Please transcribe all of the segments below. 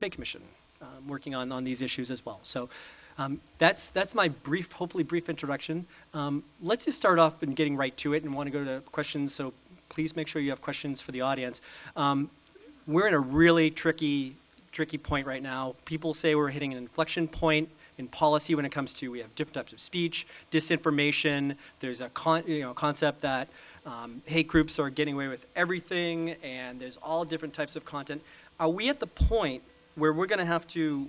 Trade Commission, working on these issues as well. So that's my hopefully brief introduction. Let's just start off in getting right to it and want to go to questions. So please make sure you have questions for the audience. We're in a really tricky point right now. People say we're hitting an inflection point in policy when it comes to, we have different types of speech, disinformation. There's a concept that hate groups are getting away with everything, and there's all different types of content. Are we at the point where we're going to have to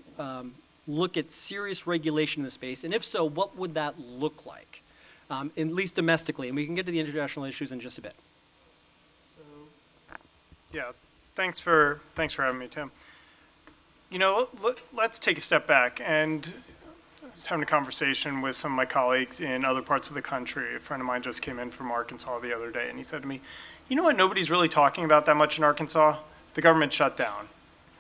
look at serious regulation in the space? And if so, what would that look like, at least domestically? And we can get to the international issues in just a bit. Yeah, thanks for having me, Tim. You know, let's take a step back. And I was having a conversation with some of my colleagues in other parts of the country. A friend of mine just came in from Arkansas the other day, and he said to me, you know what nobody's really talking about that much in Arkansas? The government shutdown.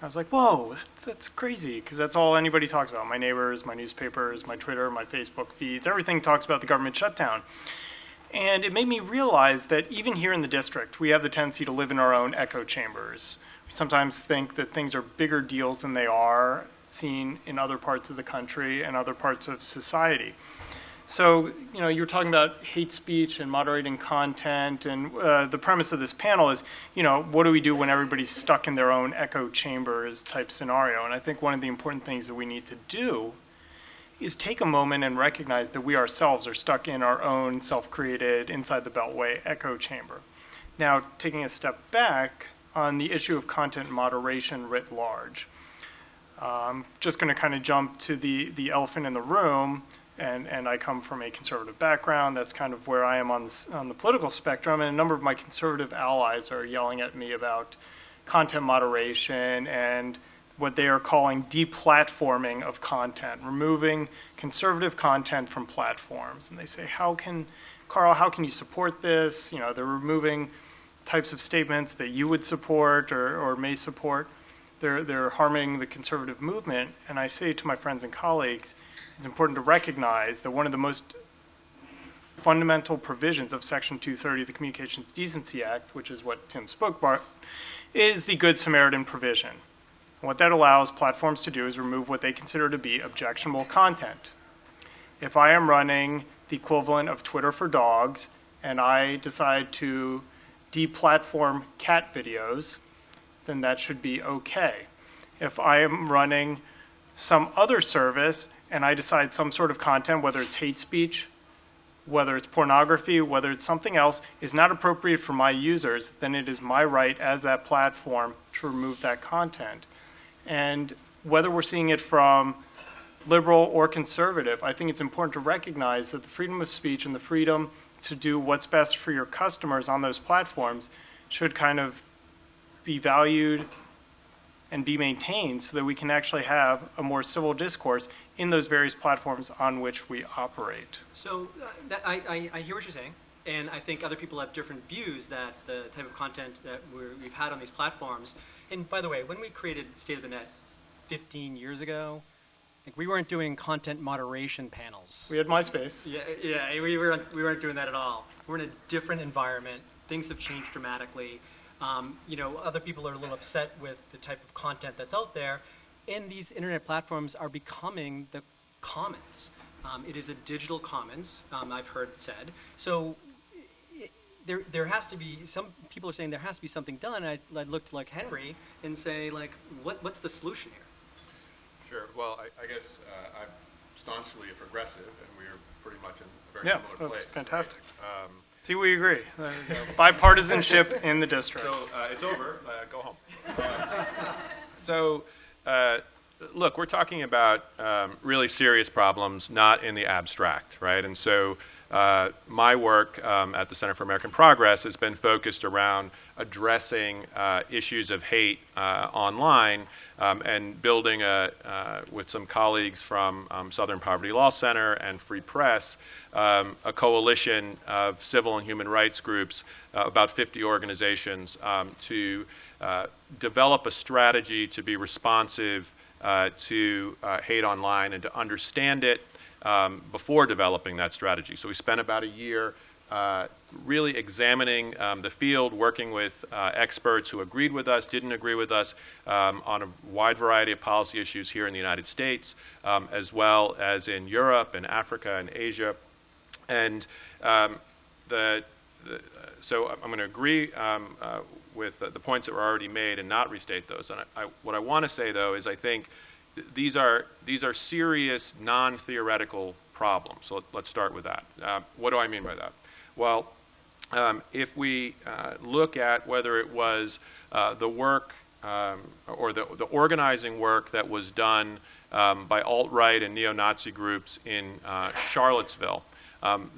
I was like, whoa, that's crazy, because that's all anybody talks about. My neighbors, my newspapers, my Twitter, my Facebook feeds, everything talks about the government shutdown. And it made me realize that even here in the district, we have the tendency to live in our own echo chambers. We sometimes think that things are bigger deals than they are, seen in other parts of the country and other parts of society. So, you know, you're talking about hate speech and moderating content, and the premise of this panel is, you know, what do we do when everybody's stuck in their own echo chambers type scenario? And I think one of the important things that we need to do is take a moment and recognize that we ourselves are stuck in our own self-created, inside the beltway echo chamber. Now, taking a step back on the issue of content moderation writ large, I'm just going to kind of jump to the elephant in the room. And I come from a conservative background. That's kind of where I am on the political spectrum. And a number of my conservative allies are yelling at me about content moderation and what they are calling deplatforming of content, removing conservative content from platforms. And they say, Carl, how can you support this? You know, they're removing types of statements that you would support or may support. They're harming the conservative movement. And I say to my friends and colleagues, it's important to recognize that one of the most fundamental provisions of Section 230 of the Communications Decency Act, which is what Tim spoke about, is the Good Samaritan provision. And what that allows platforms to do is remove what they consider to be objectionable content. If I am running the equivalent of Twitter for dogs and I decide to deplatform cat videos, then that should be okay. If I am running some other service and I decide some sort of content, whether it's hate speech, whether it's pornography, whether it's something else, is not appropriate for my users, then it is my right as that platform to remove that content. And whether we're seeing it from liberal or conservative, I think it's important to recognize that the freedom of speech and the freedom to do what's best for your customers on those platforms should kind of be valued and be maintained so that we can actually have a more civil discourse in those various platforms on which we operate. So I hear what you're saying, and I think other people have different views that the type of content that we've had on these platforms. And by the way, when we created State of the Net 15 years ago, like, we weren't doing content moderation panels. We had MySpace. Yeah, we weren't doing that at all. We're in a different environment. Things have changed dramatically. You know, other people are a little upset with the type of content that's out there, and these internet platforms are becoming the commons. It is a digital commons, I've heard said. So there has to be, some people are saying there has to be something done. I'd look to like Henry and say, like, what's the solution here? Sure. Well, I guess I'm staunchly a progressive, and we're pretty much in a very similar place. Yeah, that's fantastic. Right? See, we agree. Bipartisanship in the district. So it's over. Go home. Look, we're talking about really serious problems, not in the abstract, right? And so my work at the Center for American Progress has been focused around addressing issues of hate online and building with some colleagues from Southern Poverty Law Center and Free Press, a coalition of civil and human rights groups, about 50 organizations, to develop a strategy to be responsive to hate online and to understand it before developing that strategy. So we spent about a year really examining the field, working with experts who agreed with us, didn't agree with us on a wide variety of policy issues here in the United States, as well as in Europe and Africa and Asia. And so I'm going to agree with the points that were already made and not restate those. And what I want to say, though, is I think these are serious, non-theoretical problems. So let's start with that. What do I mean by that? Well, if we look at whether it was the work or the organizing work that was done by alt-right and neo-Nazi groups in Charlottesville,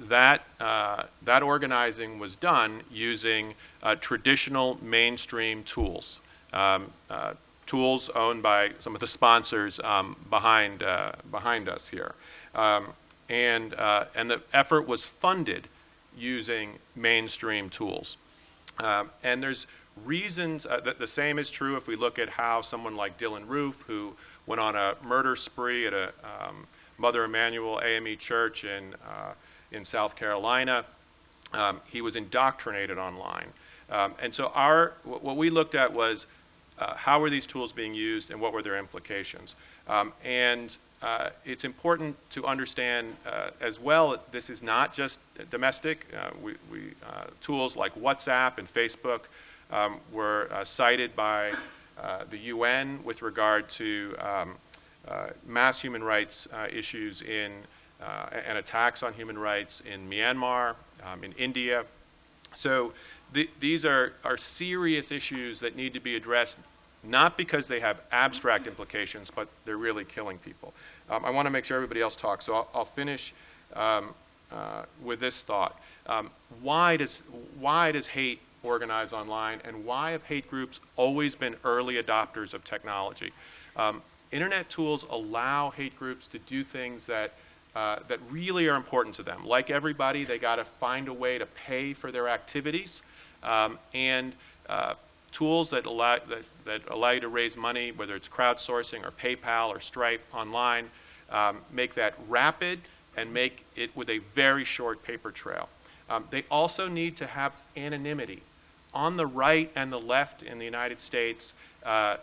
that organizing was done using traditional mainstream tools, tools owned by some of the sponsors behind us here, and the effort was funded using mainstream tools. And there's reasons that the same is true if we look at how someone like Dylan Roof, who went on a murder spree at a Mother Emanuel AME church in South Carolina, he was indoctrinated online. And so what we looked at was how were these tools being used and what were their implications. And it's important to understand as well, this is not just domestic. Tools like WhatsApp and Facebook were cited by the UN with regard to mass human rights issues and attacks on human rights in Myanmar, in India. So these are serious issues that need to be addressed, not because they have abstract implications, but they're really killing people. I want to make sure everybody else talks, so I'll finish with this thought. Why does hate organize online, and why have hate groups always been early adopters of technology? Internet tools allow hate groups to do things that really are important to them. Like everybody, they got to find a way to pay for their activities, and tools that allow you to raise money, whether it's crowdsourcing or PayPal or Stripe online, make that rapid and make it with a very short paper trail. They also need to have anonymity. On the right and the left in the United States, if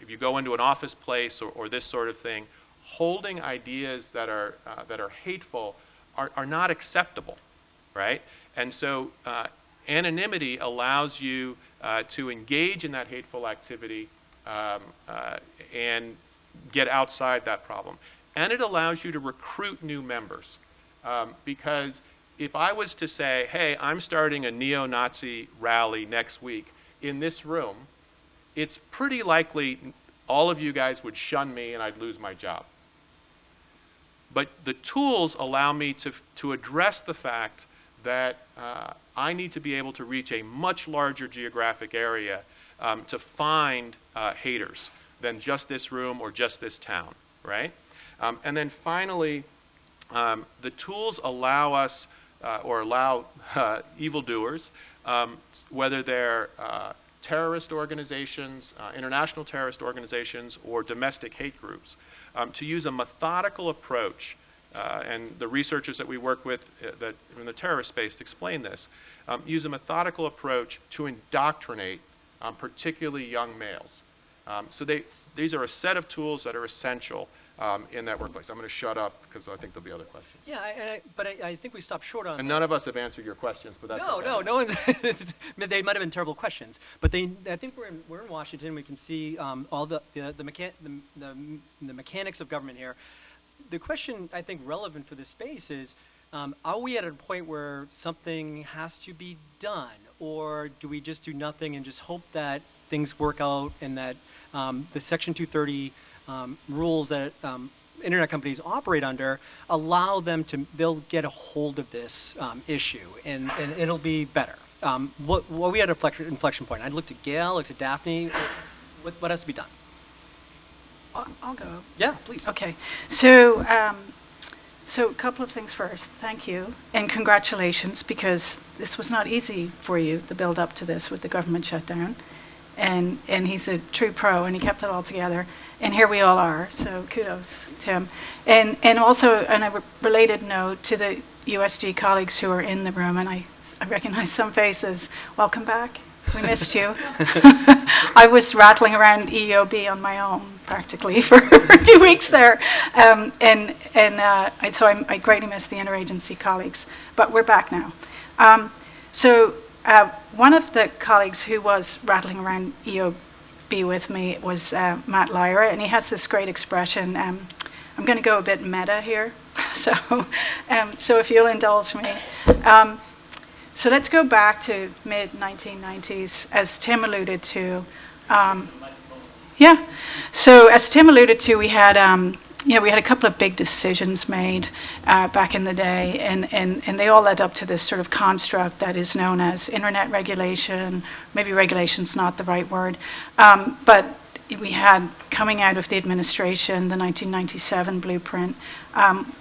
you go into an office place or this sort of thing, holding ideas that are hateful are not acceptable, right? And so anonymity allows you to engage in that hateful activity and get outside that problem. And it allows you to recruit new members. Because if I was to say, hey, I'm starting a neo-Nazi rally next week in this room, it's pretty likely all of you guys would shun me and I'd lose my job. But the tools allow me to address the fact that I need to be able to reach a much larger geographic area to find haters than just this room or just this town, right? And then finally, the tools allow us or allow evildoers, whether they're terrorist organizations, international terrorist organizations, or domestic hate groups, to use a methodical approach, and the researchers that we work with that in the terrorist space explain this, use a methodical approach to indoctrinate particularly young males. So these are a set of tools that are essential in that workplace. I'm going to shut up because I think there'll be other questions. Yeah, but I think we stopped short on. And none of us have answered your questions, but that's okay. No one's. They might have been terrible questions, but I think we're in Washington. We can see all the mechanics of government here. The question I think relevant for this space is, are we at a point where something has to be done, or do we just do nothing and just hope that things work out and that the Section 230 rules that internet companies operate under allow them they'll get a hold of this issue and it'll be better. We had an inflection point. I looked at Gail, looked at Daphne. What has to be done? I'll go. Yeah, please. Okay. So a couple of things first. Thank you and congratulations, because this was not easy for you, the build up to this with the government shutdown. and he's a true pro, and he kept it all together. And here we all are, so kudos to him. And also, on a related note to the USG colleagues who are in the room, and I recognize some faces, welcome back. We missed you. I was rattling around EOB on my own, practically, for a few weeks there. So I greatly miss the interagency colleagues, but we're back now. One of the colleagues who was rattling around EOB with me was Matt Lyra, and he has this great expression. I'm going to go a bit meta here, so if you'll indulge me. So let's go back to mid-1990s, as Tim alluded to. So as Tim alluded to, we had a couple of big decisions made back in the day, and they all led up to this sort of construct that is known as internet regulation. Maybe regulation's not the right word, but we had, coming out of the administration, the 1997 blueprint,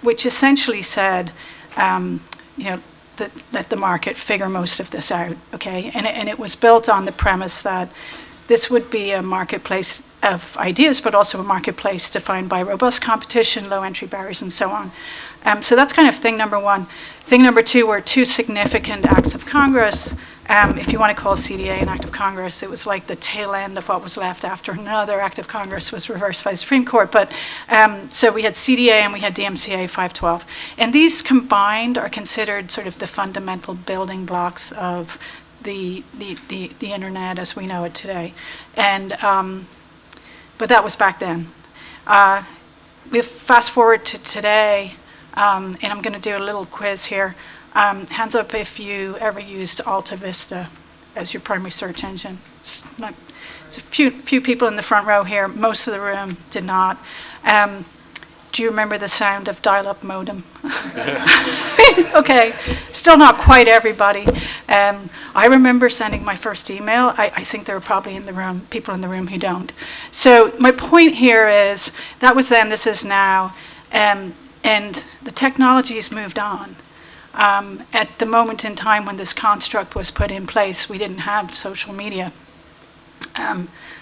which essentially said, let the market figure most of this out, okay? And it was built on the premise that this would be a marketplace of ideas, but also a marketplace defined by robust competition, low entry barriers, and so on. So that's kind of thing number one. Thing number two were two significant acts of Congress. If you want to call CDA an act of Congress, it was like the tail end of what was left after another act of Congress was reversed by the Supreme Court. But so we had CDA and we had DMCA 512. And these combined are considered sort of the fundamental building blocks of the internet as we know it today. And but that was back then. We fast forward to today, and I'm going to do a little quiz here. Hands up if you ever used Alta Vista as your primary search engine. It's a few people in the front row here. Most of the room did not. Do you remember the sound of dial-up modem? Okay, still not quite everybody. I remember sending my first email. I think there are probably people in the room who don't. So my point here is, that was then, this is now, and the technology has moved on. At the moment in time when this construct was put in place, we didn't have social media.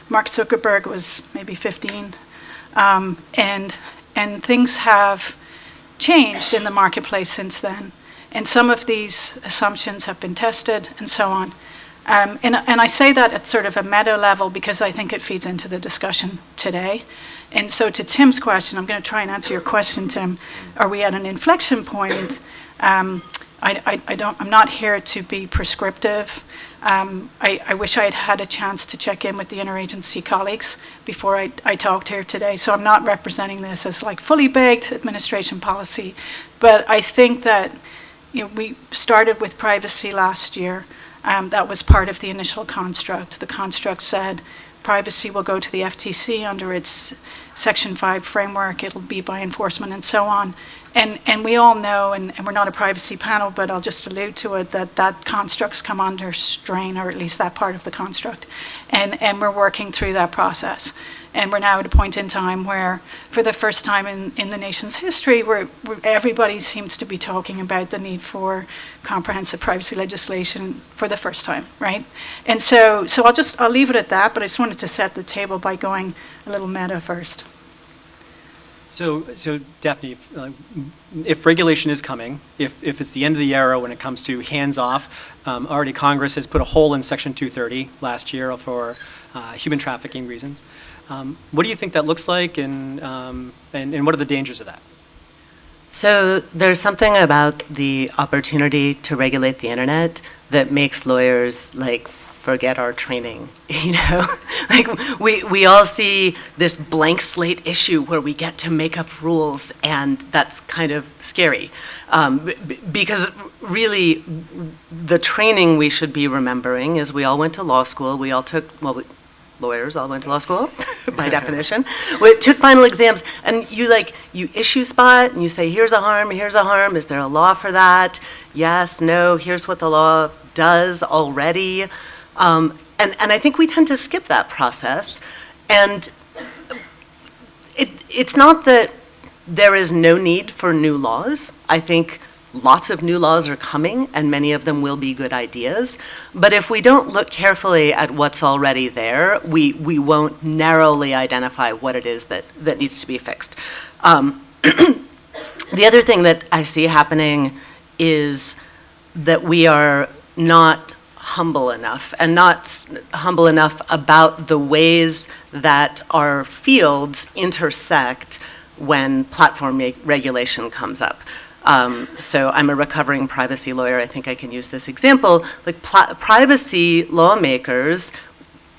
Mark Zuckerberg was maybe 15, and things have changed in the marketplace since then. And some of these assumptions have been tested and so on. And I say that at sort of a meta level because I think it feeds into the discussion today. And so to Tim's question, I'm going to try and answer your question, Tim. Are we at an inflection point? I'm not here to be prescriptive. I wish I had had a chance to check in with the interagency colleagues before I talked here today. So I'm not representing this as like fully baked administration policy. But I think that we started with privacy last year. That was part of the initial construct. The construct said privacy will go to the FTC under its Section 5 framework. It'll be by enforcement and so on. And we all know, and we're not a privacy panel, but I'll just allude to it, that constructs come under strain, or at least that part of the construct. And we're working through that process. And we're now at a point in time where, for the first time in the nation's history, where everybody seems to be talking about the need for comprehensive privacy legislation for the first time, right? And so I'll leave it at that, but I just wanted to set the table by going a little meta first. So Daphne, if regulation is coming, if it's the end of the era when it comes to hands-off, already Congress has put a hole in Section 230 last year for human trafficking reasons. What do you think that looks like, and what are the dangers of that? So there's something about the opportunity to regulate the internet that makes lawyers forget our training, we all see this blank slate issue where we get to make up rules, and that's kind of scary, because really the training we should be remembering is we all went to law school, lawyers all went to law school, by definition. We took final exams, and you issue spot, and you say, here's a harm, is there a law for that? Yes, no, here's what the law does already. And I think we tend to skip that process. And it's not that there is no need for new laws. I think lots of new laws are coming, and many of them will be good ideas. But if we don't look carefully at what's already there, we won't narrowly identify what it is that needs to be fixed. The other thing that I see happening is that we are not humble enough, and not humble enough about the ways that our fields intersect when platform regulation comes up. So I'm a recovering privacy lawyer. I think I can use this example. Like privacy lawmakers,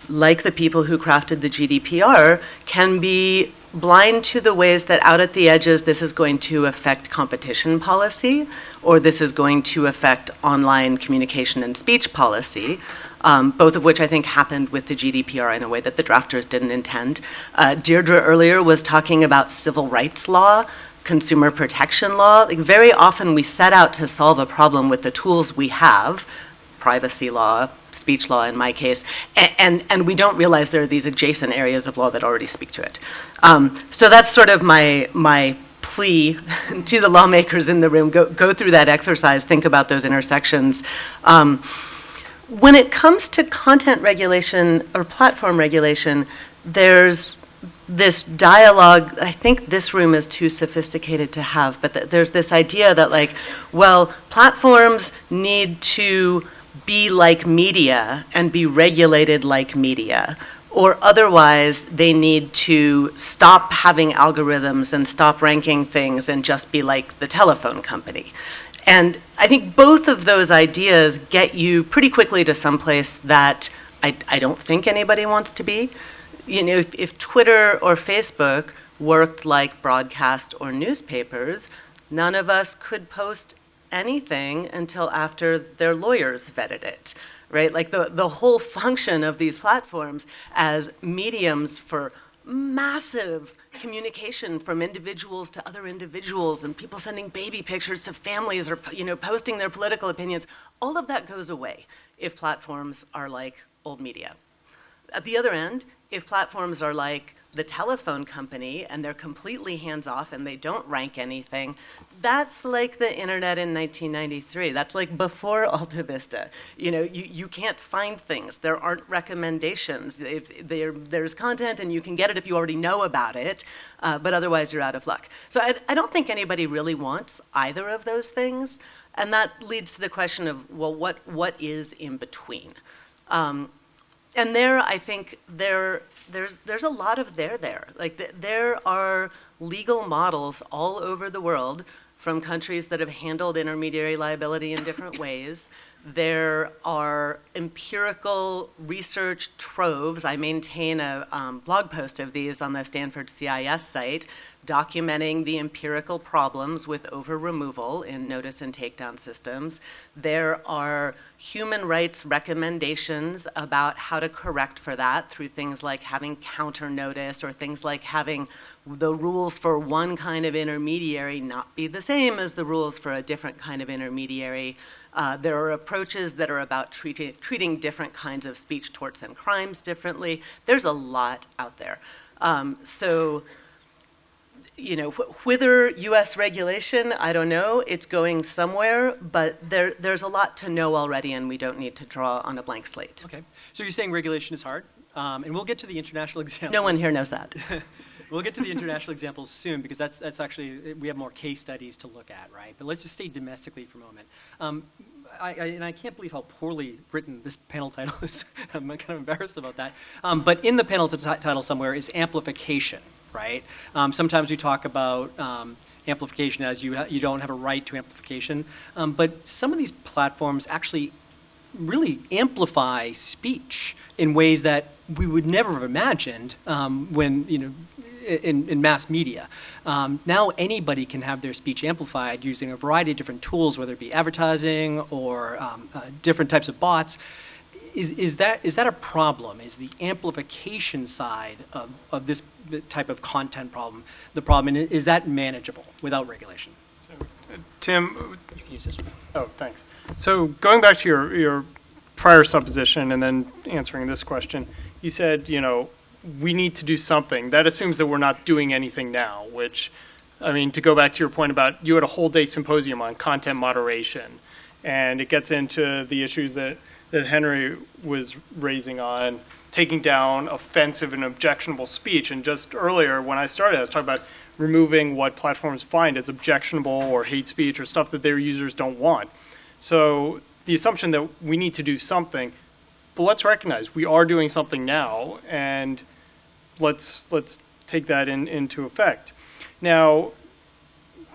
like the people who crafted the GDPR, can be blind to the ways that out at the edges this is going to affect competition policy, or this is going to affect online communication and speech policy, both of which I think happened with the GDPR in a way that the drafters didn't intend. Deirdre earlier was talking about civil rights law, consumer protection law. Like very often we set out to solve a problem with the tools we have, privacy law, speech law in my case, and we don't realize there are these adjacent areas of law that already speak to it. So that's sort of my plea to the lawmakers in the room. Go through that exercise, think about those intersections. When it comes to content regulation or platform regulation, there's this dialogue. I think this room is too sophisticated to have, but there's this idea that like, well, platforms need to be like media and be regulated like media, or otherwise they need to stop having algorithms and stop ranking things and just be like the telephone company. And I think both of those ideas get you pretty quickly to someplace that I don't think anybody wants to be. You know, if Twitter or Facebook worked like broadcast or newspapers, none of us could post anything until after their lawyers vetted it, right? Like the whole function of these platforms as mediums for massive communication from individuals to other individuals, and people sending baby pictures to families, or posting their political opinions, all of that goes away if platforms are like old media. At the other end, if platforms are like the telephone company and they're completely hands-off and they don't rank anything, that's like the internet in 1993. That's like before Alta Vista. You can't find things. There aren't recommendations. There's content and you can get it if you already know about it, but otherwise you're out of luck. So I don't think anybody really wants either of those things, and that leads to the question of, well, what is in between? And there, I think there's a lot of there. Like there are legal models all over the world from countries that have handled intermediary liability in different ways. There are empirical research troves. I maintain a blog post of these on the Stanford CIS site, documenting the empirical problems with over-removal in notice and takedown systems. There are human rights recommendations about how to correct for that through things like having counter notice, or things like having the rules for one kind of intermediary not be the same as the rules for a different kind of intermediary. There are approaches that are about treating different kinds of speech torts and crimes differently. There's a lot out there. Whether U.S. regulation, I don't know. It's going somewhere, but there's a lot to know already, and we don't need to draw on a blank slate. Okay, so you're saying regulation is hard, and we'll get to the international examples. No one here knows that. We'll get to the international examples soon, because that's actually, we have more case studies to look at, right? But let's just stay domestically for a moment. I can't believe how poorly written this panel title is. I'm kind of embarrassed about that. But in the panel title somewhere is amplification, right? Sometimes we talk about amplification as you don't have a right to amplification, but some of these platforms actually really amplify speech in ways that we would never have imagined when, in mass media. Now anybody can have their speech amplified using a variety of different tools, whether it be advertising or different types of bots. Is that a problem? Is the amplification side of this type of content problem the problem? And is that manageable without regulation? So, Tim, you can use this one. Oh, thanks. So going back to your prior supposition and then answering this question, you said, we need to do something. That assumes that we're not doing anything now, which I mean, to go back to your point about you had a whole day symposium on content moderation, and it gets into the issues that Henry was raising on taking down offensive and objectionable speech. And just earlier when I started, I was talking about removing what platforms find as objectionable or hate speech or stuff that their users don't want. So the assumption that we need to do something, but let's recognize we are doing something now, and let's take that into effect. Now,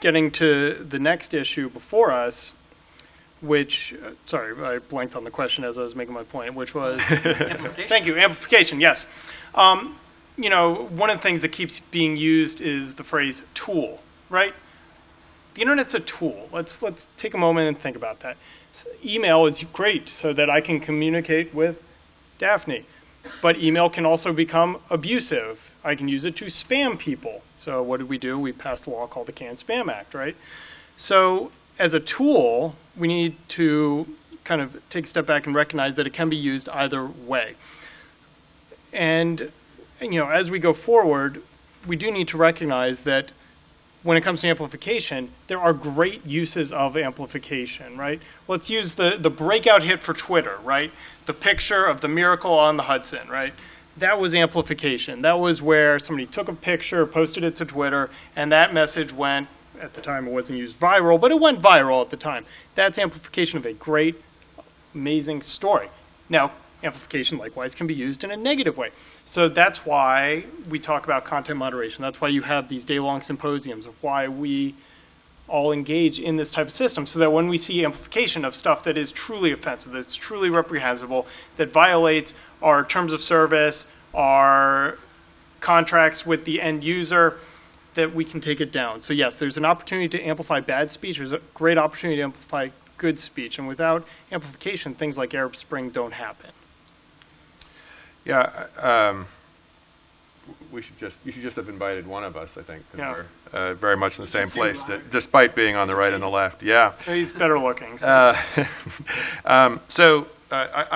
getting to the next issue before us, which, sorry, I blanked on the question as I was making my point, which was, thank you, amplification, yes. You know, one of the things that keeps being used is the phrase tool, right? The internet's a tool. Let's take a moment and think about that. Email is great so that I can communicate with Daphne, but email can also become abusive. I can use it to spam people. So what did we do? We passed a law called the Can Spam Act, right? So as a tool, we need to kind of take a step back and recognize that it can be used either way. And, you know, as we go forward, we do need to recognize that when it comes to amplification, there are great uses of amplification, right? Let's use the breakout hit for Twitter, right? The picture of the miracle on the Hudson, right? That was amplification. That was where somebody took a picture, posted it to Twitter, and that message went, at the time it wasn't used viral, but it went viral at the time. That's amplification of a great, amazing story. Now, amplification likewise can be used in a negative way. So that's why we talk about content moderation. That's why you have these day-long symposiums, of why we all engage in this type of system, so that when we see amplification of stuff that is truly offensive, that's truly reprehensible, that violates our terms of service, our contracts with the end user, that we can take it down. So yes, there's an opportunity to amplify bad speech. There's a great opportunity to amplify good speech. And without amplification, things like Arab Spring don't happen. Yeah, you should just have invited one of us, I think, because we're very much in the same place, despite being on the right and the left. Yeah. He's better looking. So, I'm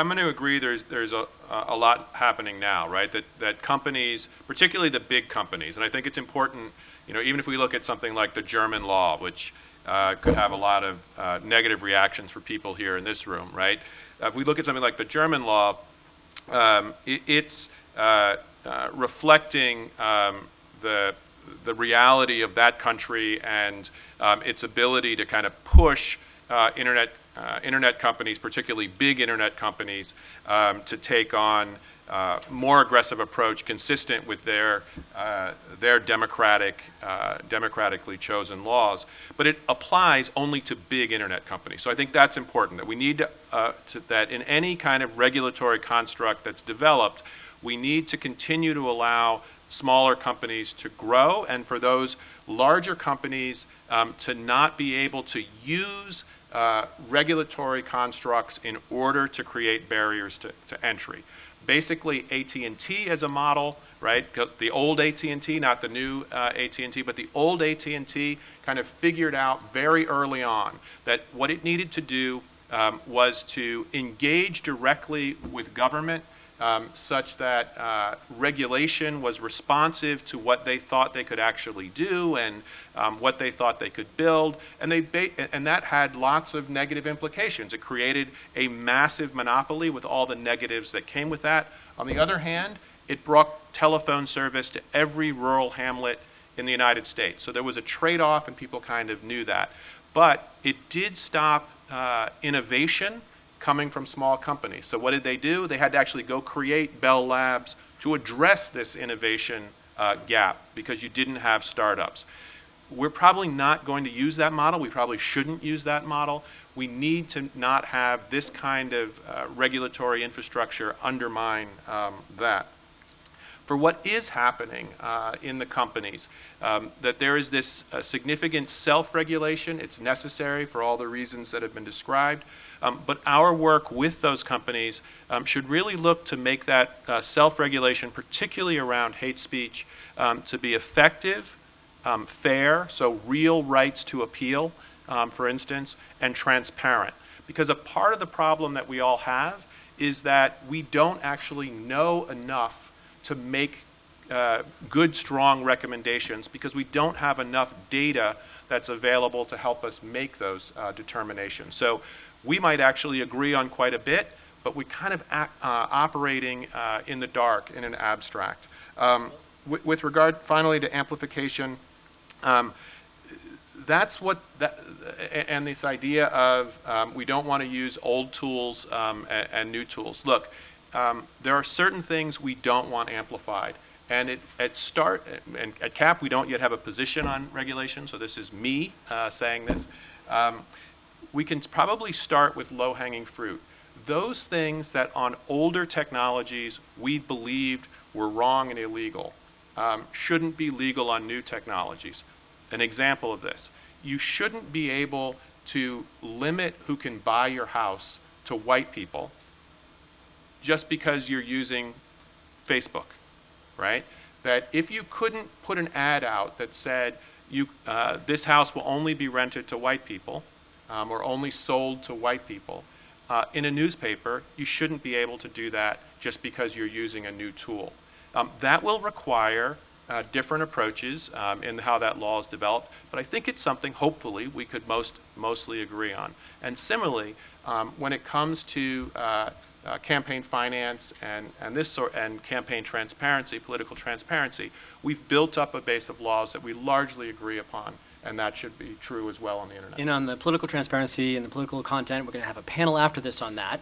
going to agree. There's a lot happening now, right? That companies, particularly the big companies, and I think it's important. You know, even if we look at something like the German law, which could have a lot of negative reactions for people here in this room, right? If we look at something like the German law, it's reflecting the reality of that country and its ability to kind of push internet companies, particularly big internet companies, to take on more aggressive approach consistent with their democratically chosen laws. But it applies only to big internet companies. So I think that's important, that we need to that in any kind of regulatory construct that's developed, we need to continue to allow smaller companies to grow, and for those larger companies to not be able to use regulatory constructs in order to create barriers to entry. Basically, AT&T as a model, right? The old AT&T, not the new AT&T, but the old AT&T kind of figured out very early on that what it needed to do was to engage directly with government such that regulation was responsive to what they thought they could actually do and what they thought they could build, and that had lots of negative implications. It created a massive monopoly with all the negatives that came with that. On the other hand, it brought telephone service to every rural hamlet in the United States. So there was a trade-off, and people kind of knew that. But it did stop innovation coming from small companies. So what did they do? They had to actually go create Bell Labs to address this innovation gap because you didn't have startups. We're probably not going to use that model. We probably shouldn't use that model. We need to not have this kind of regulatory infrastructure undermine that. For what is happening in the companies, that there is this significant self-regulation. It's necessary for all the reasons that have been described. But our work with those companies should really look to make that self-regulation, particularly around hate speech, to be effective, fair, so real rights to appeal, for instance, and transparent. Because a part of the problem that we all have is that we don't actually know enough to make good, strong recommendations because we don't have enough data that's available to help us make those determinations. So we might actually agree on quite a bit, but we're kind of operating in the dark, in an abstract. With regard, finally, to amplification, that's what, and this idea of we don't want to use old tools and new tools. Look, there are certain things we don't want amplified. And at CAP, we don't yet have a position on regulation, so this is me saying this. We can probably start with low-hanging fruit. Those things that on older technologies we believed were wrong and illegal shouldn't be legal on new technologies. An example of this, you shouldn't be able to limit who can buy your house to white people just because you're using Facebook, right? That if you couldn't put an ad out that said, this house will only be rented to white people or only sold to white people, in a newspaper, you shouldn't be able to do that just because you're using a new tool. That will require different approaches in how that law is developed, but I think it's something, hopefully, we could mostly agree on. And similarly, when it comes to campaign finance and campaign transparency, political transparency, we've built up a base of laws that we largely agree upon, and that should be true as well on the internet. And on the political transparency and the political content, we're going to have a panel after this on that.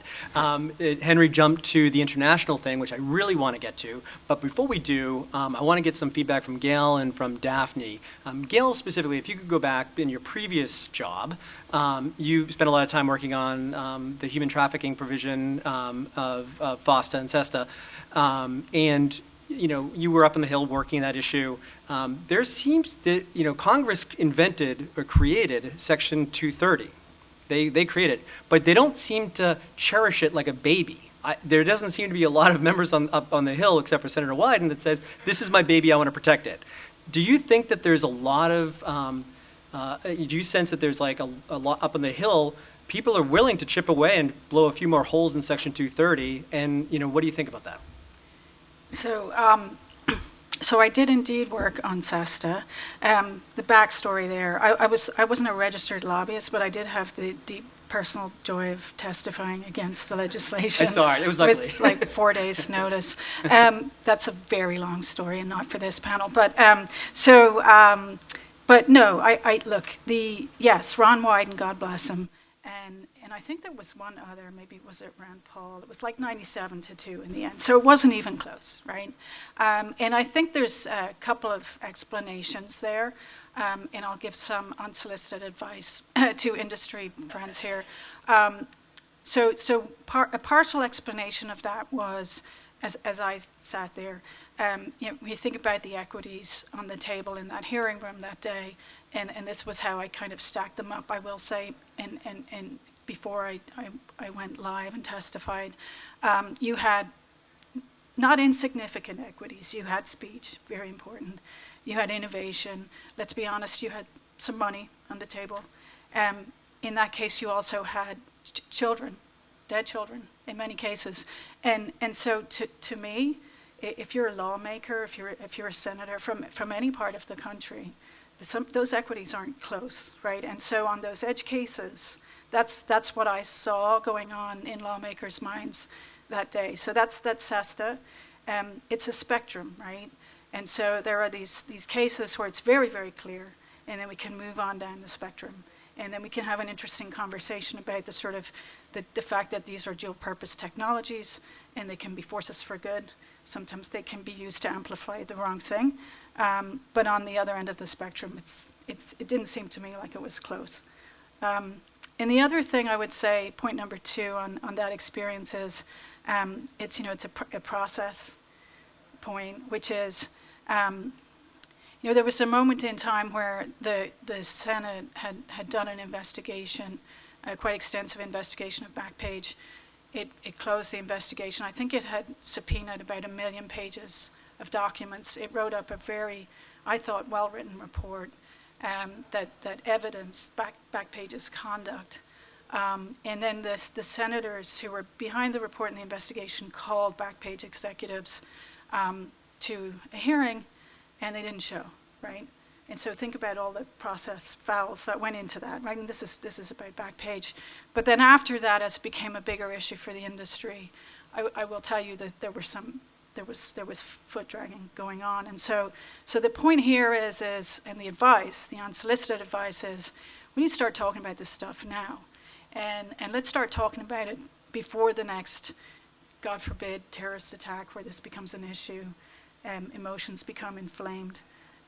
Henry jumped to the international thing, which I really want to get to. But before we do, I want to get some feedback from Gail and from Daphne. Gail, specifically, if you could go back in your previous job, you spent a lot of time working on the human trafficking provision of FOSTA and SESTA. And you were up on the Hill working that issue. There seems that, Congress invented or created Section 230. They created it, but they don't seem to cherish it like a baby. There doesn't seem to be a lot of members up on the Hill, except for Senator Wyden, that said, this is my baby, I want to protect it. Do you think that there's a lot of, do you sense that there's like a lot up on the Hill, people are willing to chip away and blow a few more holes in Section 230, and what do you think about that? So I did indeed work on SESTA. The backstory there, I wasn't a registered lobbyist, but I did have the deep personal joy of testifying against the legislation. I saw it. It was ugly. With like 4 days' notice. That's a very long story and not for this panel. But but no, I look. Yes, Ron Wyden, God bless him, and I think there was one other, maybe was it Rand Paul? It was like 97-2 in the end. So it wasn't even close, right? And I think there's a couple of explanations there, and I'll give some unsolicited advice to industry friends here. So a partial explanation of that was, as I sat there, when you think about the equities on the table in that hearing room that day, and this was how I kind of stacked them up, I will say, and before I went live and testified, you had not insignificant equities. You had speech, very important. You had innovation. Let's be honest, you had some money on the table. In that case, you also had children, dead children in many cases. And so to me, if you're a lawmaker, if you're a senator from any part of the country, those equities aren't close, right? And so on those edge cases, that's what I saw going on in lawmakers' minds that day. So that's SESTA. It's a spectrum, right? And so there are these cases where it's very, very clear, and then we can move on down the spectrum. And then we can have an interesting conversation about the sort of the fact that these are dual-purpose technologies, and they can be forces for good. Sometimes they can be used to amplify the wrong thing. But on the other end of the spectrum, it didn't seem to me like it was close. And the other thing I would say, point number 2 on that experience is, it's a process point, which is, there was a moment in time where the Senate had done an investigation, a quite extensive investigation of Backpage. It closed the investigation. I think it had subpoenaed about 1 million pages of documents. It wrote up a very, I thought, well-written report that evidenced Backpage's conduct. And then the senators who were behind the report and the investigation called Backpage executives to a hearing and they didn't show, right? And so think about all the process fouls that went into that, right? And this is about Backpage. But then after that, as it became a bigger issue for the industry, I will tell you that there was foot dragging going on. And so the point here is, and the advice, the unsolicited advice is, we need to start talking about this stuff now. And let's start talking about it before the next, God forbid, terrorist attack where this becomes an issue, emotions become inflamed.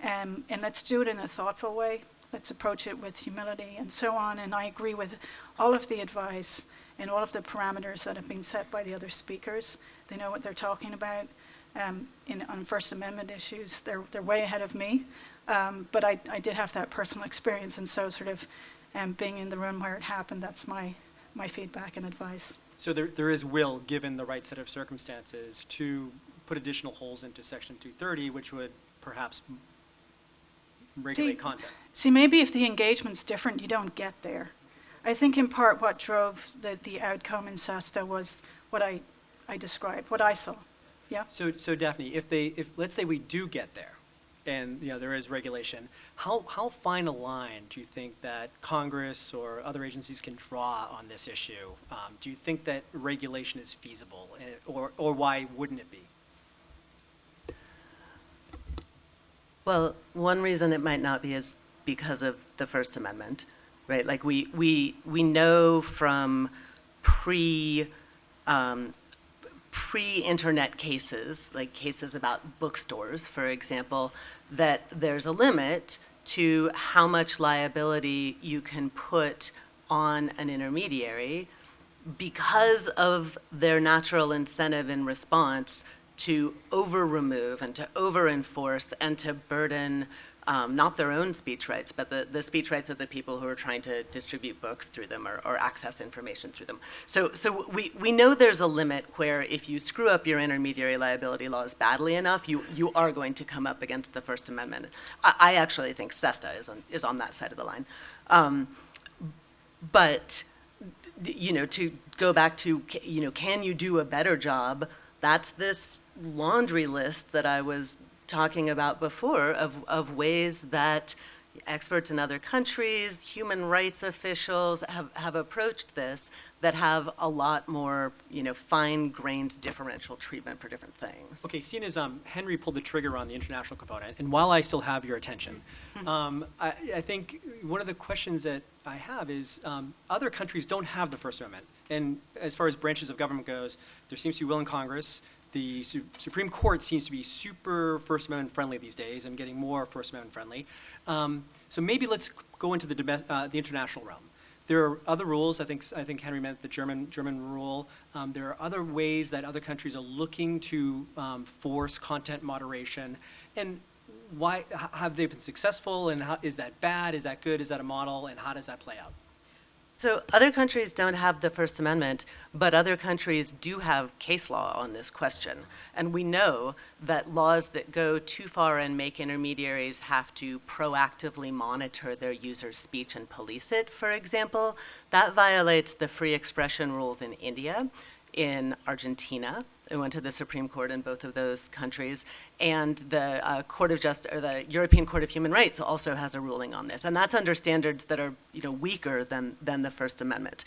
And let's do it in a thoughtful way. Let's approach it with humility and so on. And I agree with all of the advice and all of the parameters that have been set by the other speakers. They know what they're talking about. On First Amendment issues, they're way ahead of me. But I did have that personal experience, and so sort of being in the room where it happened, that's my feedback and advice. So there is will, given the right set of circumstances, to put additional holes into Section 230, which would perhaps regulate content. See, maybe if the engagement's different, you don't get there. I think in part what drove the outcome in SESTA was what I described, what I saw. Yeah. So Daphne, if let's say we do get there, and there is regulation, how fine a line do you think that Congress or other agencies can draw on this issue? Do you think that regulation is feasible, or why wouldn't it be? Well, one reason it might not be is because of the First Amendment, right? Like we know from pre-internet cases, like cases about bookstores, for example, that there's a limit to how much liability you can put on an intermediary because of their natural incentive in response to over-remove and to over-enforce and to burden not their own speech rights, but the speech rights of the people who are trying to distribute books through them or access information through them. So we know there's a limit where if you screw up your intermediary liability laws badly enough, you are going to come up against the First Amendment. I actually think SESTA is on that side of the line. But to go back to, can you do a better job? That's this laundry list that I was talking about before of ways that experts in other countries, human rights officials have approached this that have a lot more, fine-grained differential treatment for different things. Okay, seeing as Henry pulled the trigger on the international component, and while I still have your attention, I think one of the questions that I have is other countries don't have the First Amendment. And as far as branches of government goes, there seems to be will in Congress. The Supreme Court seems to be super First Amendment friendly these days and getting more First Amendment friendly. So maybe let's go into the international realm. There are other rules. I think Henry meant the German rule. There are other ways that other countries are looking to force content moderation. And why have they been successful? And is that bad? Is that good? Is that a model? And how does that play out? So other countries don't have the First Amendment, but other countries do have case law on this question. And we know that laws that go too far and make intermediaries have to proactively monitor their users' speech and police it, for example, that violates the free expression rules in India, in Argentina. It went to the Supreme Court in both of those countries, and the Court of Justice, or the European Court of Human Rights, also has a ruling on this, and that's under standards that are weaker than the First Amendment.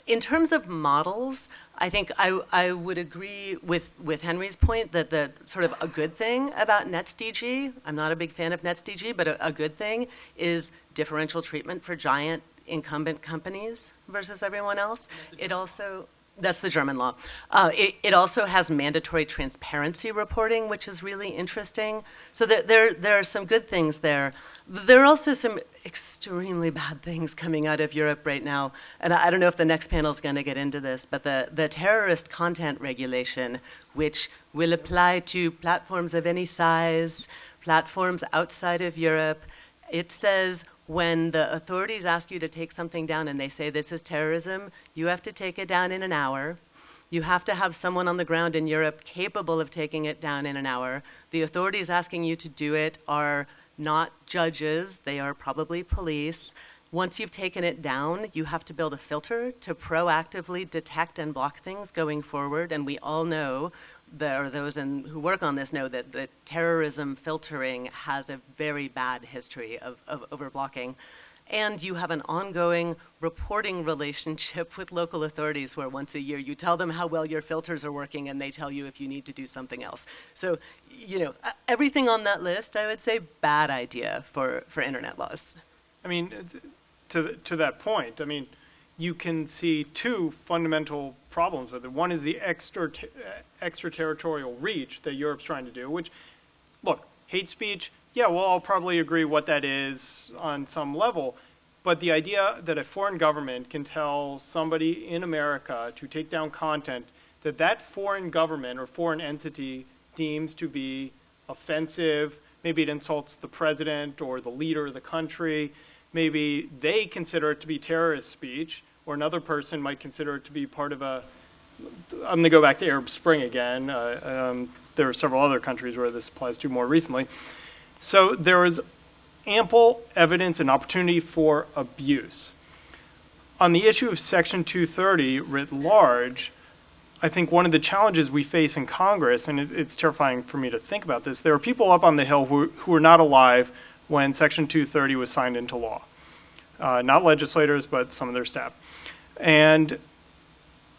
In terms of models, I think I would agree with Henry's point that the sort of a good thing about NetzDG, I'm not a big fan of NetzDG, but a good thing is differential treatment for giant incumbent companies versus everyone else. It also. That's the German law. It also has mandatory transparency reporting, which is really interesting. So there are some good things there. There are also some extremely bad things coming out of Europe right now. And I don't know if the next panel is going to get into this, but the terrorist content regulation, which will apply to platforms of any size, platforms outside of Europe, it says when the authorities ask you to take something down and they say this is terrorism, you have to take it down in an hour. You have to have someone on the ground in Europe capable of taking it down in an hour. The authorities asking you to do it are not judges, they are probably police. Once you've taken it down, you have to build a filter to proactively detect and block things going forward. And we all know those who work on this know that the terrorism filtering has a very bad history of overblocking. And you have an ongoing reporting relationship with local authorities where once a year you tell them how well your filters are working and they tell you if you need to do something else. So, everything on that list, I would say, bad idea for internet laws. I mean, to that point, I mean, you can see two fundamental problems with it. One is the extraterritorial reach that Europe's trying to do, which, look, hate speech, yeah, well, I'll probably agree what that is on some level, but the idea that a foreign government can tell somebody in America to take down content that that foreign government or foreign entity deems to be offensive, maybe it insults the president or the leader of the country, maybe they consider it to be terrorist speech, or another person might consider it to be part of a, I'm going to go back to Arab Spring again. There are several other countries where this applies to more recently. So there is ample evidence and opportunity for abuse. On the issue of Section 230 writ large, I think one of the challenges we face in Congress, and it's terrifying for me to think about this, there are people up on the Hill who were not alive when Section 230 was signed into law. Not legislators, but some of their staff. And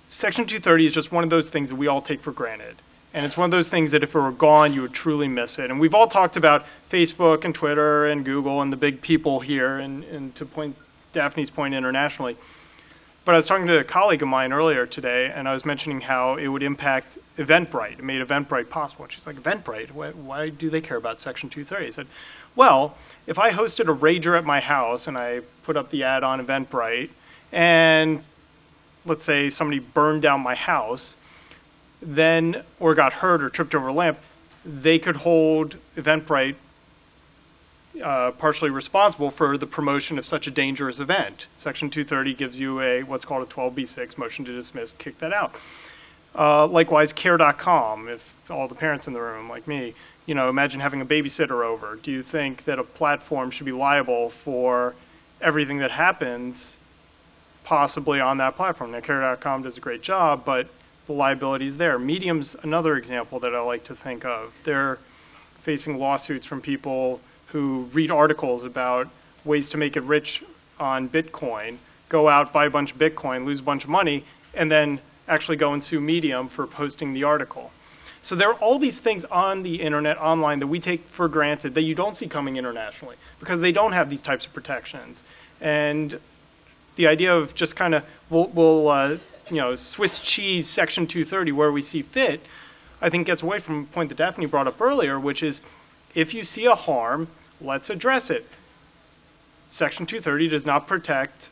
Section 230 is just one of those things that we all take for granted. And it's one of those things that if it were gone, you would truly miss it. And we've all talked about Facebook and Twitter and Google and the big people here, and to point Daphne's point internationally. But I was talking to a colleague of mine earlier today, and I was mentioning how it would impact Eventbrite. It made Eventbrite possible. And she's like, Eventbrite? Why do they care about Section 230? I said, well, if I hosted a rager at my house and I put up the ad on Eventbrite, and let's say somebody burned down my house, then, or got hurt or tripped over a lamp, they could hold Eventbrite partially responsible for the promotion of such a dangerous event. Section 230 gives you what's called a 12b6 motion to dismiss, kick that out. Likewise, care.com, if all the parents in the room, like me, imagine having a babysitter over. Do you think that a platform should be liable for everything that happens possibly on that platform? Now, care.com does a great job, but the liability is there. Medium's another example that I like to think of. They're facing lawsuits from people who read articles about ways to make it rich on Bitcoin, go out, buy a bunch of Bitcoin, lose a bunch of money, and then actually go and sue Medium for posting the article. So there are all these things on the internet, online, that we take for granted that you don't see coming internationally because they don't have these types of protections. And the idea of just kind of, we'll Swiss cheese Section 230 where we see fit, I think gets away from a point that Daphne brought up earlier, which is if you see a harm, let's address it. Section 230 does not protect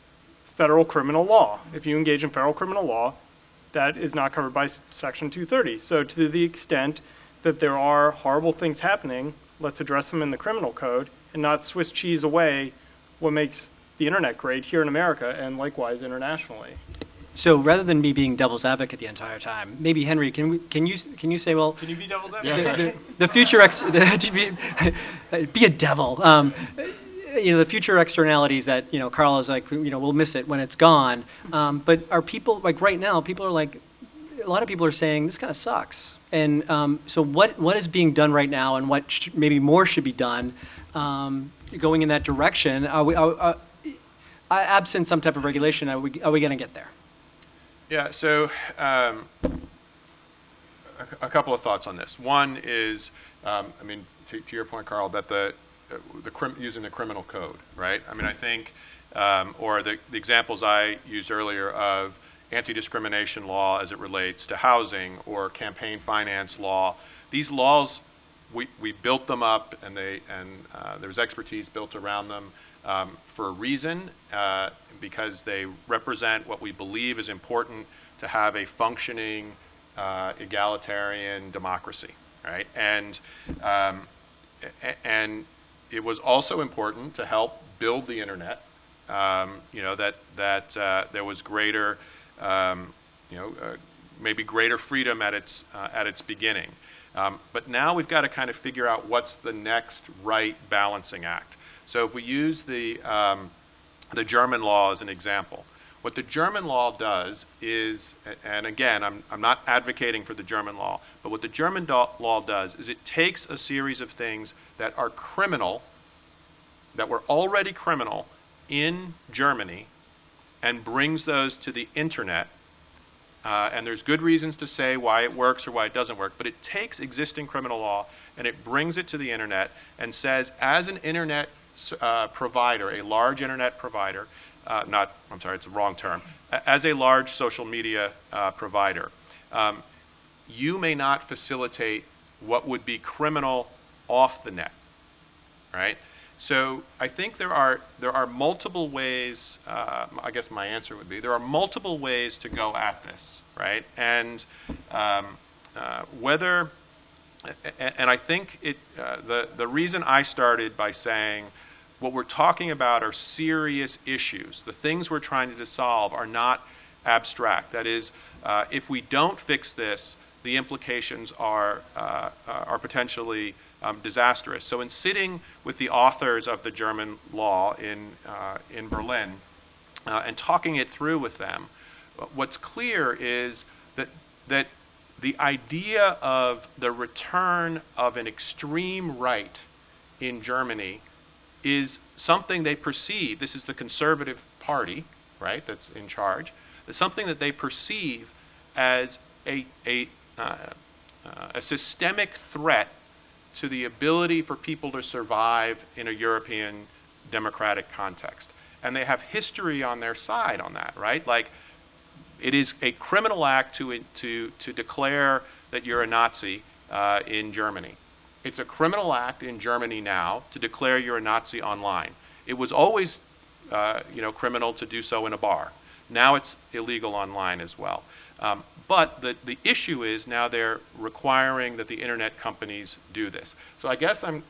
federal criminal law. If you engage in federal criminal law, that is not covered by Section 230. So to the extent that there are horrible things happening, let's address them in the criminal code and not Swiss cheese away what makes the internet great here in America and likewise internationally. So rather than me being devil's advocate the entire time, maybe Henry, can you say, well, Can you be devil's advocate? the future be a devil. The future externalities that Carl is like, we'll miss it when it's gone. But are people like right now? People are like, a lot of people are saying this kind of sucks. And so what is being done right now, and what maybe more should be done, going in that direction? Absent some type of regulation, are we going to get there? Yeah, so a couple of thoughts on this. One is, to your point, Carl, that using the criminal code, right? I think, or the examples I used earlier of anti-discrimination law as it relates to housing or campaign finance law. These laws, we built them up, and there's expertise built around them for a reason, because they represent what we believe is important to have a functioning egalitarian democracy, right? And it was also important to help build the internet. That there was greater, maybe greater freedom at its beginning. But now we've got to kind of figure out what's the next right balancing act. So if we use the German law as an example, What the German law does is, and again, I'm not advocating for the German law, but what the German law does is it takes a series of things that are criminal, that were already criminal in Germany, and brings those to the internet. And there's good reasons to say why it works or why it doesn't work, but it takes existing criminal law and it brings it to the internet and says, as an internet provider, a large internet provider, it's the wrong term, as a large social media provider, you may not facilitate what would be criminal off the net, right? So I think there are multiple ways, I guess my answer would be, there are multiple ways to go at this, right? And I think the reason I started by saying what we're talking about are serious issues. The things we're trying to solve are not abstract. That is, if we don't fix this, the implications are potentially disastrous. So in sitting with the authors of the German law in Berlin and talking it through with them, what's clear is that the idea of the return of an extreme right in Germany is something they perceive, this is the Conservative Party, right, that's in charge, it's something that they perceive as a systemic threat to the ability for people to survive in a European democratic context. And they have history on their side on that, right? Like, it is a criminal act to declare that you're a Nazi in Germany. It's a criminal act in Germany now to declare you're a Nazi online. It was always criminal to do so in a bar. Now it's illegal online as well. But the issue is now they're requiring that the internet companies do this. So I guess I'm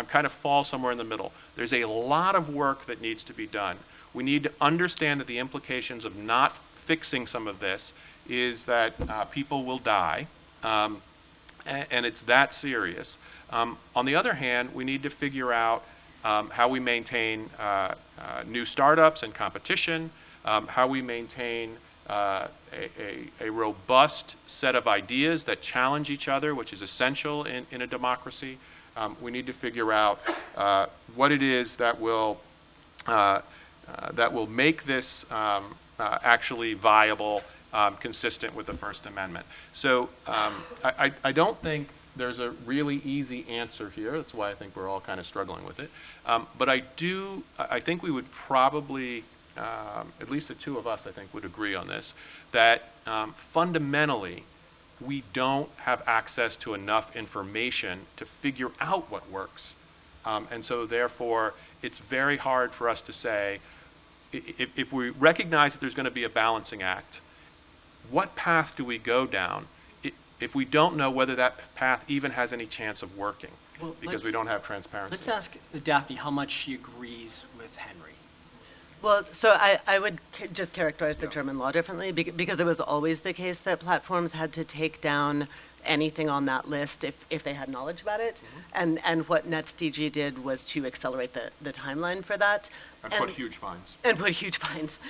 kind of fall somewhere in the middle. There's a lot of work that needs to be done. We need to understand that the implications of not fixing some of this is that people will die, and it's that serious. On the other hand, we need to figure out how we maintain new startups and competition, how we maintain a robust set of ideas that challenge each other, which is essential in a democracy. We need to figure out what it is that will make this actually viable, consistent with the First Amendment. So I don't think there's a really easy answer here. That's why I think we're all kind of struggling with it. But I think we would probably, at least the two of us, I think, would agree on this, that fundamentally, we don't have access to enough information to figure out what works. And so therefore, it's very hard for us to say, if we recognize that there's going to be a balancing act, what path do we go down if we don't know whether that path even has any chance of working, because we don't have transparency? Let's ask Daphne how much she agrees with Henry. Well, so I would just characterize the German law differently, because it was always the case that platforms had to take down anything on that list if they had knowledge about it. Mm-hmm. And what NetzDG did was to accelerate the timeline for that. And put huge fines. And put huge fines.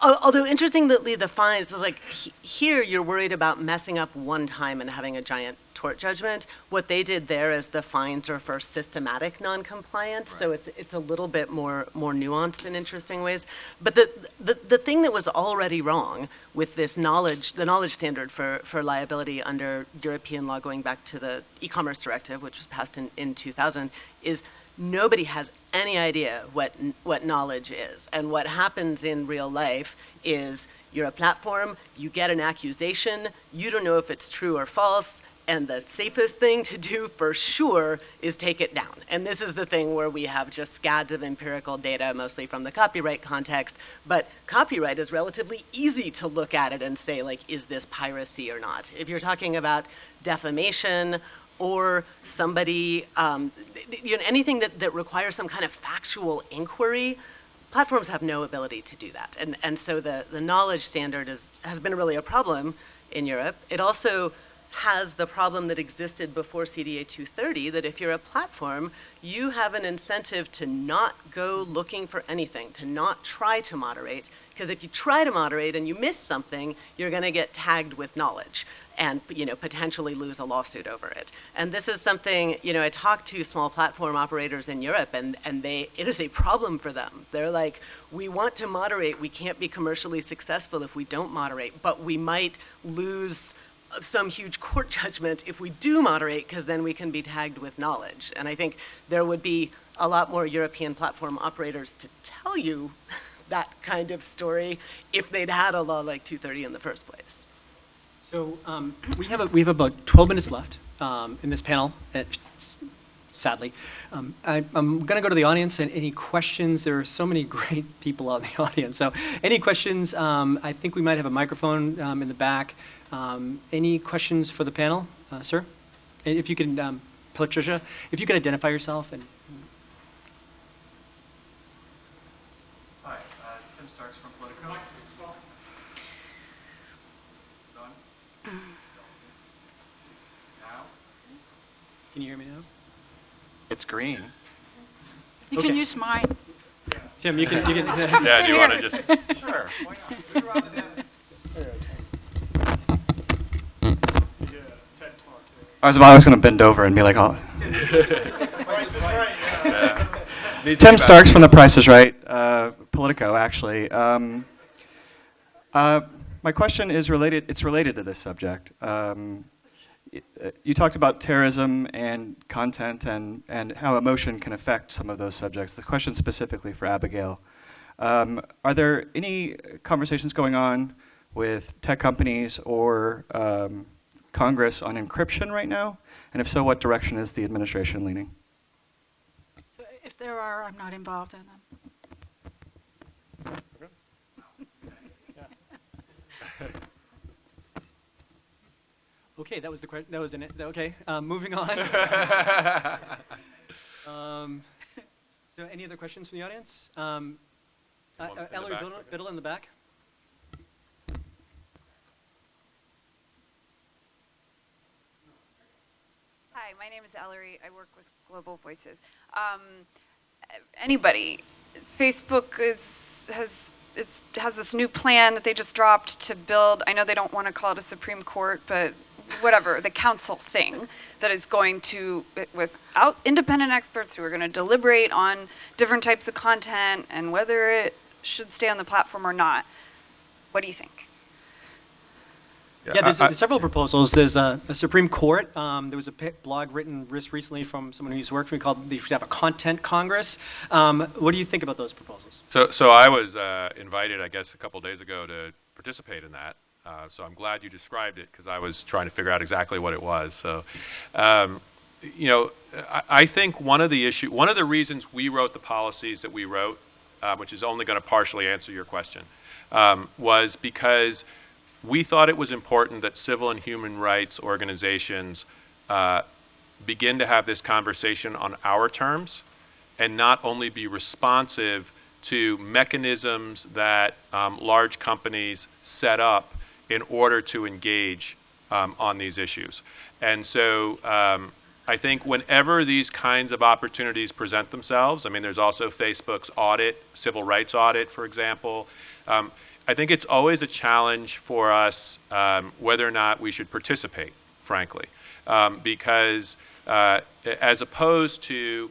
Although interestingly, the fines is like, here you're worried about messing up one time and having a giant tort judgment. What they did there is the fines are for systematic noncompliance, right. So it's a little bit more nuanced in interesting ways. But the thing that was already wrong with this the knowledge standard for liability under European law going back to the e-commerce directive, which was passed in 2000, is nobody has any idea what knowledge is. And what happens in real life is you're a platform, you get an accusation, you don't know if it's true or false, and the safest thing to do for sure is take it down. And this is the thing where we have just scads of empirical data, mostly from the copyright context, but copyright is relatively easy to look at it and say, like, is this piracy or not? If you're talking about defamation or somebody, anything that requires some kind of factual inquiry, platforms have no ability to do that. And so the knowledge standard has been really a problem in Europe. It also has the problem that existed before CDA 230, that if you're a platform, you have an incentive to not go looking for anything, to not try to moderate, because if you try to moderate and you miss something, you're going to get tagged with knowledge and, you know, potentially lose a lawsuit over it. And this is something, you know, I talked to small platform operators in Europe, and it is a problem for them. They're like, we want to moderate, we can't be commercially successful if we don't moderate, but we might lose some huge court judgment if we do moderate, because then we can be tagged with knowledge. And I think there would be a lot more European platform operators to tell you that kind of story if they'd had a law like 230 in the first place. So we have about 12 minutes left in this panel, sadly. I'm going to go to the audience, and any questions? There are so many great people out in the audience. So any questions? I think we might have a microphone in the back. Any questions for the panel, sir? If you can, Patricia, if you could identify yourself. And Hi, Tim Starks from Politico. Now? can you hear me now? It's green. You Okay. can use mine. Tim, you can. Come Yeah, sit do you here. want to just, Sure, why not? TED Talk. I was going to bend over and be like, oh. Price is right, yeah. needs to be Tim Starks from The Price is Right, Politico, actually. My question is related, it's related to this subject. You talked about terrorism and content and how emotion can affect some of those subjects. The question specifically for Abigail. Are there any conversations going on with tech companies or Congress on encryption right now? And if so, what direction is the administration leaning? If there are, I'm not involved in them. Okay, that was the question. That was in it. Okay, moving on. So any other questions from the audience? One in the Ellery back, Biddle in the back. Hi, my name is Ellery. I work with Global Voices. Anybody, Facebook has this new plan that they just dropped to build. I know they don't want to call it a Supreme Court, but whatever, the council thing that is going to, without independent experts who are going to deliberate on different types of content and whether it should stay on the platform or not. What do you think? Yeah, there's several proposals. There's a Supreme Court. There was a blog written recently from someone who's worked for me called, they should have a content Congress. What do you think about those proposals? So I was invited, I guess, a couple days ago to participate in that. So I'm glad you described it, because I was trying to figure out exactly what it was. So, you know, I think one of the reasons we wrote the policies that we wrote, which is only going to partially answer your question, was because we thought it was important that civil and human rights organizations begin to have this conversation on our terms and not only be responsive to mechanisms that large companies set up in order to engage on these issues. And so I think whenever these kinds of opportunities present themselves, I mean, there's also Facebook's audit, civil rights audit, for example. I think it's always a challenge for us whether or not we should participate, frankly, because as opposed to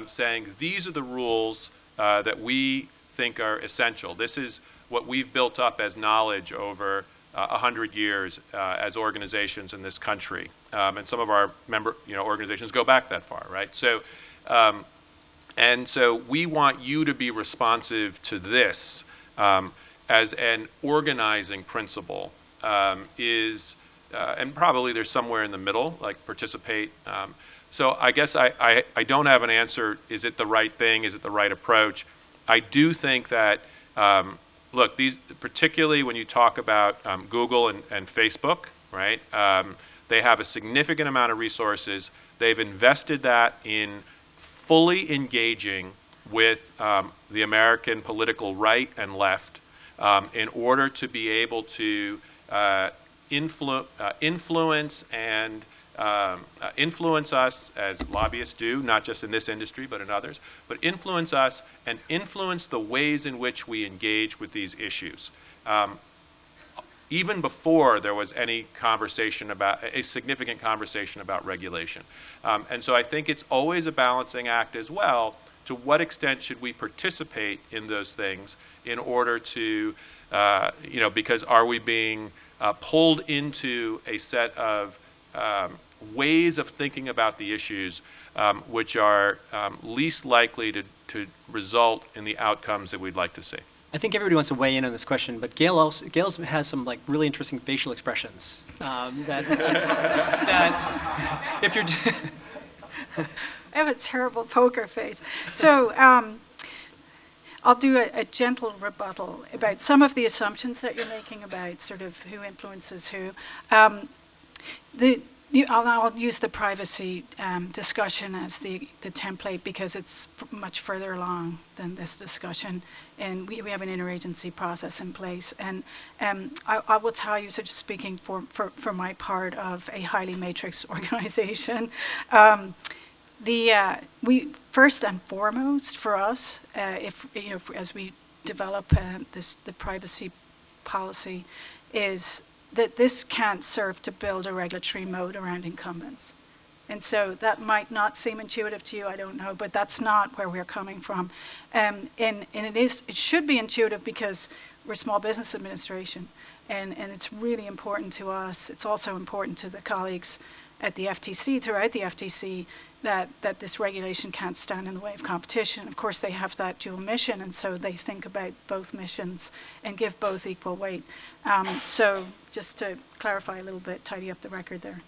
saying these are the rules that we think are essential. This is what we've built up as knowledge over 100 years as organizations in this country, and some of our member organizations go back that far, right? So, and so we want you to be responsive to this. As an organizing principle and probably there's somewhere in the middle, like participate. So I guess I don't have an answer. Is it the right thing? Is it the right approach? I do think that, look, these, particularly when you talk about Google and Facebook, right? They have a significant amount of resources. They've invested that in fully engaging with the American political right and left in order to be able to influence and influence us as lobbyists do, not just in this industry but in others, but influence us and influence the ways in which we engage with these issues. Even before there was any conversation about, a significant conversation about regulation. And so I think it's always a balancing act as well. To what extent should we participate in those things in order to, because are we being pulled into a set of ways of thinking about the issues which are least likely to result in the outcomes that we'd like to see? I think everybody wants to weigh in on this question, but Gail has some like really interesting facial expressions that if you're. I have a terrible poker face. So I'll do a gentle rebuttal about some of the assumptions that you're making about sort of who influences who. I'll use the privacy discussion as the template because it's much further along than this discussion, and we have an interagency process in place. And I will tell you, so just speaking for my part of a highly matrix organization, we first and foremost for us, as we develop the privacy policy, is that this can't serve to build a regulatory moat around incumbents. And so that might not seem intuitive to you, I don't know, but that's not where we're coming from. And it should be intuitive because we're a small business administration, and it's really important to us. It's also important to the colleagues at the FTC, throughout the FTC, that this regulation can't stand in the way of competition. Of course, they have that dual mission, and so they think about both missions and give both equal weight. So just to clarify a little bit, tidy up the record there.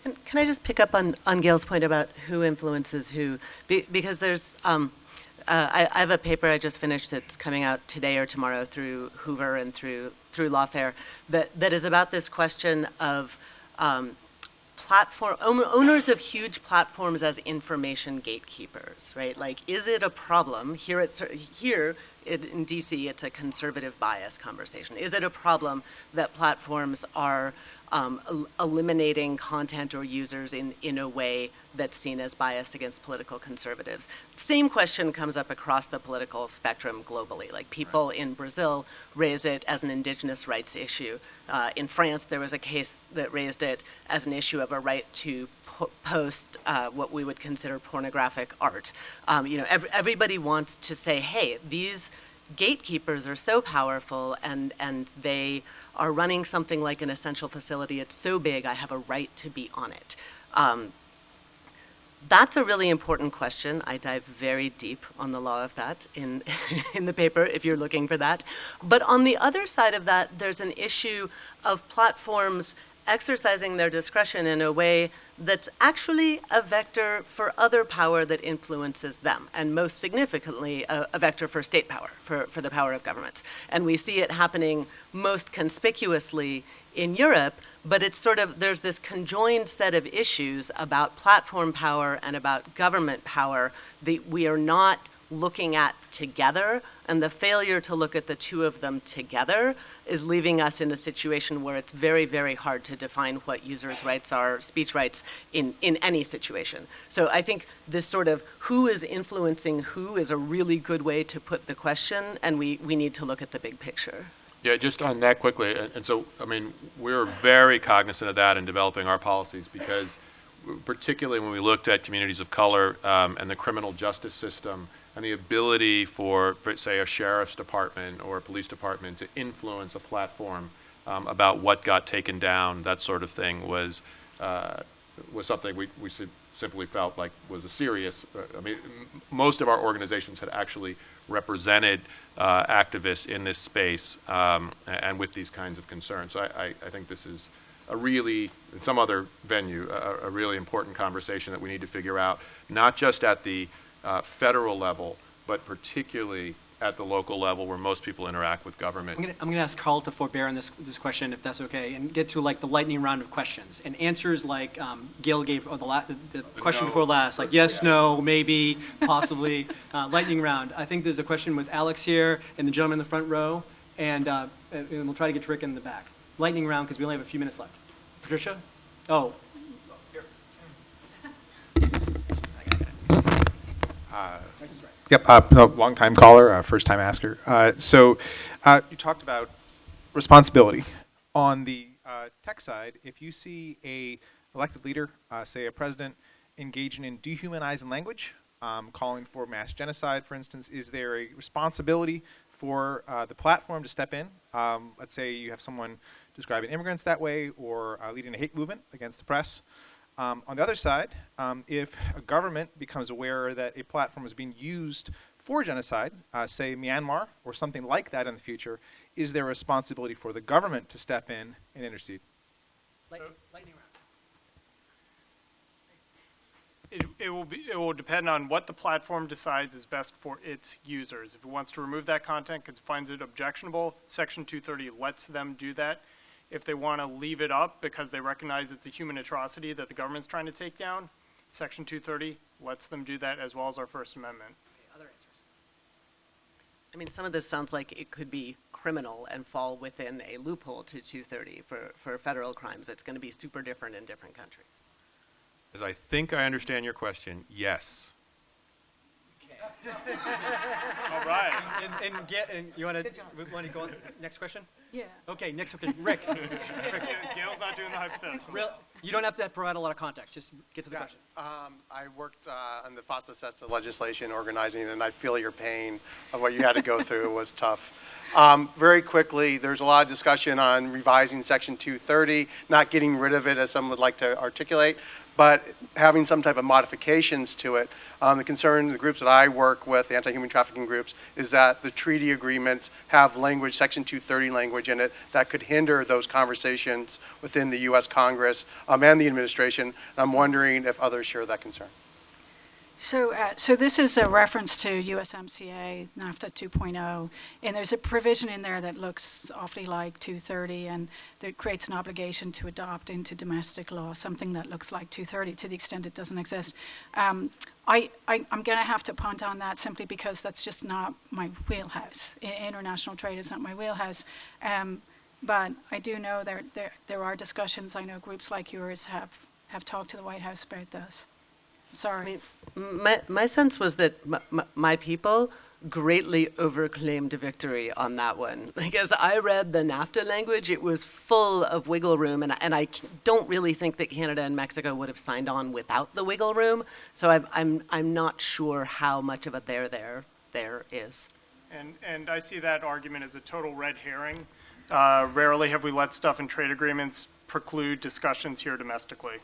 And can I just pick up on Gail's point about who influences who? Because there's, I have a paper I just finished that's coming out today or tomorrow through Hoover and through Lawfare that is about this question of owners of huge platforms as information gatekeepers, right? Like, is it a problem here in DC? It's a conservative bias conversation. Is it a problem that platforms are eliminating content or users in a way that's seen as biased against political conservatives? Same question comes up across the political spectrum globally. Like, people in Brazil raise it as an indigenous rights issue. In France, there was a case that raised it as an issue of a right to post what we would consider pornographic art. Everybody wants to say, hey, these gatekeepers are so powerful and they are running something like an essential facility. It's so big, I have a right to be on it. That's a really important question. I dive very deep on the law of that in the paper if you're looking for that. But on the other side of that, there's an issue of platforms exercising their discretion in a way that's actually a vector for other power that influences them, and most significantly, a vector for state power, for the power of governments. And we see it happening most conspicuously in Europe, but it's sort of, there's this conjoined set of issues about platform power and about government power that we are not looking at together, and the failure to look at the two of them together is leaving us in a situation where it's very, very hard to define what users' rights are, speech rights, in any situation. So I think this sort of who is influencing who is a really good way to put the question, and we need to look at the big picture. Yeah, just on that quickly, and so, I mean, we're very cognizant of that in developing our policies because particularly when we looked at communities of color and the criminal justice system, and the ability for, say, a sheriff's department or a police department to influence a platform about what got taken down, that sort of thing was something we simply felt like was a serious, most of our organizations had actually represented activists in this space and with these kinds of concerns. So I think this is a really, in some other venue, a really important conversation that we need to figure out, not just at the federal level, but particularly at the local level where most people interact with government. I'm gonna ask Carl to forbear on this question, if that's okay, and get to like the lightning round of questions and answers like Gail gave on the question before last, like yes, no, maybe, possibly, lightning round. I think there's a question with Alex here and the gentleman in the front row, and we'll try to get to Rick in the back. lightning round because we only have a few minutes left. Patricia? Oh. Yep, long-time caller, first-time asker. You talked about responsibility. On the tech side, if you see a elected leader, say a president, engaging in dehumanizing language, calling for mass genocide, for instance, is there a responsibility for the platform to step in? Let's say you have someone describing immigrants that way or leading a hate movement against the press. On the other side, if a government becomes aware that a platform is being used for genocide, say Myanmar or something like that in the future, is there a responsibility for the government to step in and intercede? Lightning round. It will depend on what the platform decides is best for its users. If it wants to remove that content because it finds it objectionable, Section 230 lets them do that. If they want to leave it up because they recognize it's a human atrocity that the government's trying to take down, Section 230 lets them do that as well as our First Amendment. Okay, other answers. I mean, some of this sounds like it could be criminal and fall within a loophole to 230 for federal crimes. It's going to be super different in different countries. As I think I understand your question, Okay. yes. All right. And you want to go on next question? Yeah. Okay, next question. Rick. Gail's not doing the hypotheticals. You don't have to provide a lot of context. Just get to the question. I worked on the FOSTA-SESTA legislation organizing, and I feel your pain of what you had to go through. It was tough. Very quickly, there's a lot of discussion on revising Section 230, not getting rid of it as some would like to articulate, but having some type of modifications to it. The concern, the groups that I work with, the anti-human trafficking groups, is that the treaty agreements have language, Section 230 language in it, that could hinder those conversations within the U.S. Congress and the administration. And I'm wondering if others share that concern. So this is a reference to USMCA, NAFTA 2.0, and there's a provision in there that looks awfully like 230, and that creates an obligation to adopt into domestic law something that looks like 230 to the extent it doesn't exist. I'm going to have to punt on that simply because that's just not my wheelhouse. International trade is not my wheelhouse. But I do know there are discussions. I know groups like yours have talked to the White House about this. Sorry. I mean, my sense was that my people greatly overclaimed victory on that one. Like, as I read the NAFTA language, it was full of wiggle room, and I don't really think that Canada and Mexico would have signed on without the wiggle room. So I'm not sure how much of a there is. And I see that argument as a total red herring. Rarely have we let stuff in trade agreements preclude discussions here domestically.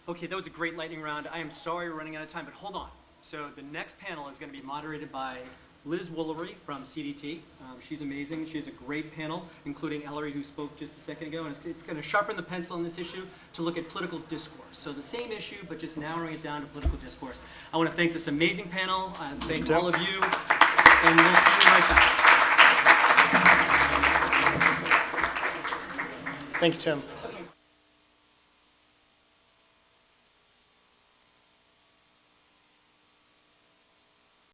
Okay, that was a great lightning round. I am sorry we're running out of time, but hold on. So the next panel is going to be moderated by Liz Woolery from CDT. She's amazing. She has a great panel, including Ellery, who spoke just a second ago, and it's going to sharpen the pencil on this issue to look at political discourse. So the same issue, but just narrowing it down to political discourse. I want to thank this amazing panel. Thank all of you, and we'll see you right back. Thank you, Tim.